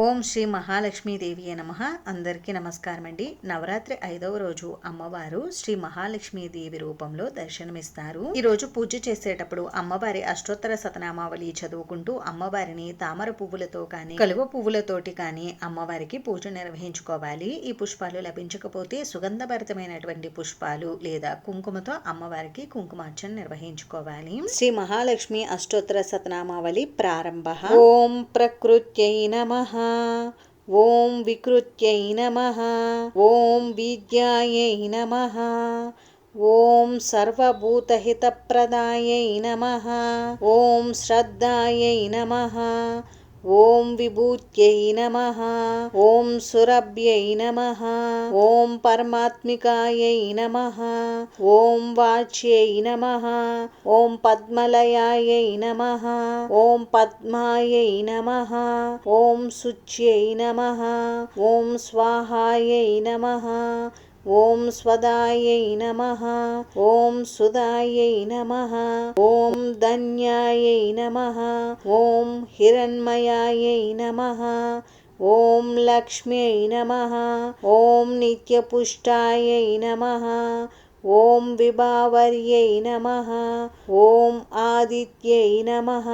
ఓం శ్రీ మహాలక్ష్మీదేవియే నమః. అందరికీ నమస్కారం అండి. నవరాత్రి 5వ రోజు అమ్మవారు శ్రీ మహాలక్ష్మీదేవి రూపంలో దర్శనమిస్తారు. ఈ రోజు పూజ చేసేటప్పుడు అమ్మవారి అష్టోత్తర శతనామావళి చదువుకుంటూ అమ్మవారిని తామర పువ్వులతో కానీ కలువ పువ్వులతోటి కానీ అమ్మవారికి పూజ నిర్వహించుకోవాలి. ఈ పుష్పాలు లభించకపోతే సుగంధభరితమైనటువంటి పుష్పాలు లేదా కుంకుమతో అమ్మవారికి కుంకుమార్చన నిర్వహించుకోవాలి. శ్రీ మహాలక్ష్మి అష్టోత్తర శతనామావళి ప్రారంభ. ఓం ప్రకృత్యై నమః. ఓం వికృత్యై నమః. ఓం విద్యాయై నమః. ఓం సర్వభూతహితప్రదాయై నమః. ఓం శ్రద్ధాయై నమః. ఓం విభూత్యై నమః. ఓం సురభ్యై నమః. ఓం పరమాత్మికాయై నమః. ఓం వాచ్యై నమః. ఓం పద్మలయాయై నమః. ఓం పద్మాయై నమః. ఓం శుచ్యై నమః. ఓం స్వాహాయై నమః. ఓం స్వదాయై నమః. ఓం సుదాయై నమః. ఓం ధన్యాయై నమః. ఓం హిరణ్మయాయై నమః. ఓం లక్ష్మ్యై నమః. ఓం నిత్యపుష్టాయై నమః. ఓం విభావర్యై నమః. ఓం ఆదిత్యై నమః.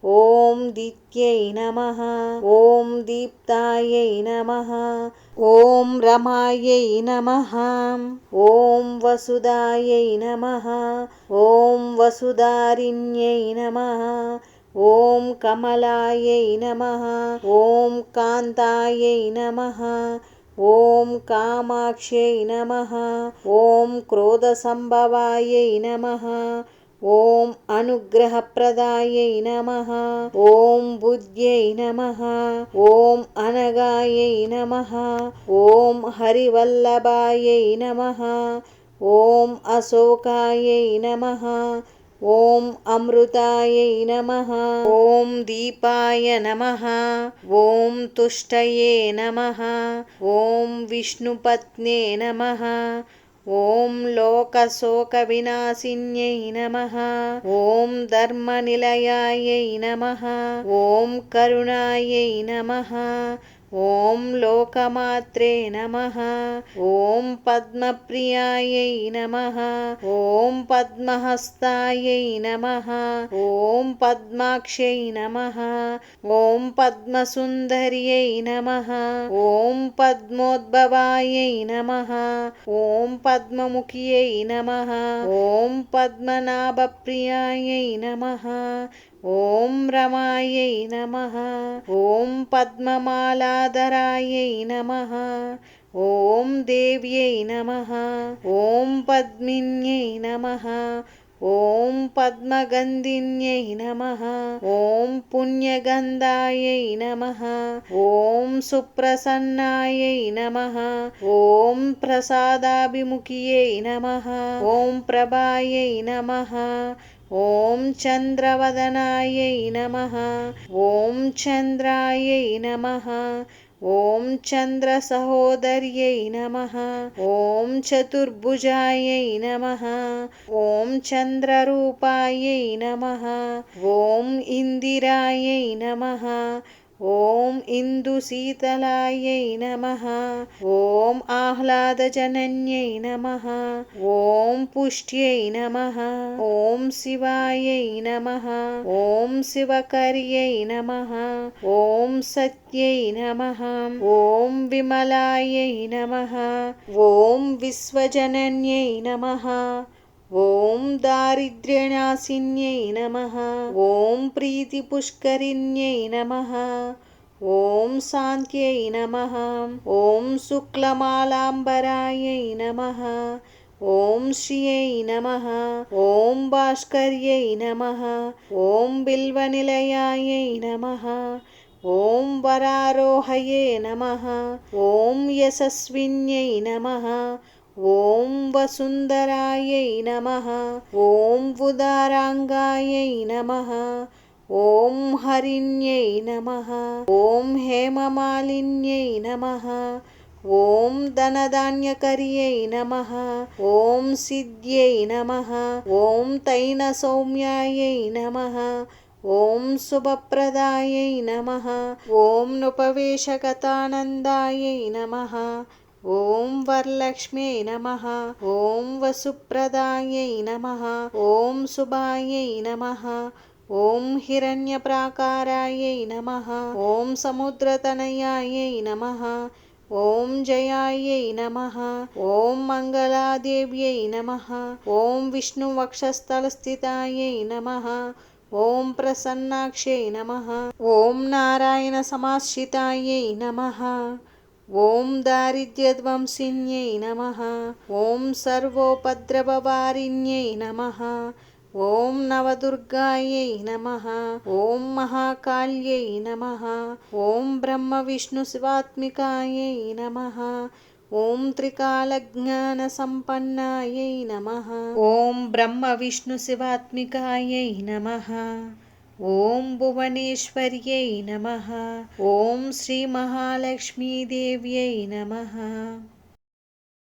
ఓం దిత్యై నమః. ఓం దీప్తాయై నమః. ఓం రమాయై నమః. ఓం వసుదాయై నమః. ఓం వసుధారిణ్యై నమః. ఓం కమలాయై నమః. ఓం కాంతాయై నమః. ఓం కామాక్ష్యై నమః. ఓం క్రోధసంభవాయై నమః. ఓం అనుగ్రహప్రదాయై నమః. ఓం బుద్ధ్యై నమః. ఓం అనగాయై నమః. ఓం హరివల్లభాయై నమః. ఓం అశోకాయై నమః. ఓం అమృతాయై నమః. ఓం దీపాయ నమః. ఓం తుష్టయే నమః. ఓం విష్ణుపత్నే నమః. ఓం లోకశోక వినాశిన్యై నమః. ఓం ధర్మనిలయాయై నమః. ఓం కరుణాయై నమః. ఓం లోకమాత్రే నమః. ఓం పద్మప్రియాయై నమః. ఓం పద్మహస్తాయై నమః. ఓం పద్మాక్షై నమః. ఓం పద్మసుందర్యై నమః. ఓం పద్మోద్భవాయై నమః. ఓం పద్మముఖ్యై నమః. ఓం పద్మనాభప్రియాయై నమః. ఓం రమాయై నమః. ఓం పద్మమాలాధరాయై నమః. ఓం దేవ్యై నమః. ఓం పద్మిన్యై నమః. ఓం పద్మగంధిన్యై నమః. ఓం పుణ్యగంధాయై నమః. ఓం సుప్రసన్నాయై నమః. ఓం ప్రసాదాభిముఖ్యై నమః. ఓం ప్రభాయై నమః. ఓం చంద్రవదనాయై నమః. ఓం చంద్రాయై నమః. ఓం చంద్ర సహోదర్యై నమః. ఓం చతుర్భుజాయై నమః. ఓం చంద్రరూపాయై నమః. ఓం ఇందిరాయై నమః. ఓం ఇందుశీతలాయై నమః. ఓం ఆహ్లాదజనన్యై నమః. ఓం పుష్ట్యై నమః. ఓం శివాయై నమః. ఓం శివకర్యై నమః. ఓం సత్యై నమః. ఓం విమలాయై నమః. ఓం విశ్వజనన్యై నమః. ఓం దారిద్ర్యనాశిన్యై నమః. ఓం ప్రీతిపుష్కరిణ్యై నమః. ఓం శాంత్యై నమః. ఓం శుక్లమాలాంబరాయై నమః. ఓం శ్రిयै నమః. ఓం భాస్కర్యై నమః. ఓం బిల్వనిలయాయై నమః. ఓం వరారోహయే నమః. ఓం యశస్విన్యై నమః. ఓం వసుంధరాయై నమః. ఓం ఉదారాంగాయై నమః. ఓం హరిణ్యై నమః. ఓం హేమమాలిన్యై నమః. ఓం ధనధాన్యకర్యై నమః. ఓం సిద్ధ్యై నమః. ఓం తైన సౌమ్యాయై నమః. ఓం శుభప్రదాయై నమః. ఓం నుపవేశగతానందాయై నమః. ఓం వరలక్ష్మ్యై నమః. ఓం వసుప్రదాయై నమః. ఓం శుభాయై నమః. ఓం హిరణ్యప్రాకారాయై నమః. ఓం సముద్రతనయాయై నమః. ఓం జయాయై నమః. ఓం మంగళాదేవ్యై నమః. ఓం విష్ణువక్షస్థలస్థితాయై నమః. ఓం ప్రసన్నాక్షై నమః. ఓం నారాయణ సమాశ్రితాయై నమః. ఓం దారిద్ర్యధ్వంసిన్యై నమః. ఓం సర్వోపద్రవవారిణ్యై నమః. ఓం నవదుర్గాయై నమః. ఓం మహాకాళ్యై నమః. ఓం బ్రహ్మ విష్ణు శివాత్మికాయై నమః. ఓం త్రికాలజ్ఞానసంపన్నాయై నమః. ఓం బ్రహ్మ విష్ణు శివాత్మికాయై నమః. ఓం భువనేశ్వర్యై నమః. ఓం శ్రీ మహాలక్ష్మీదేవ్యై నమః.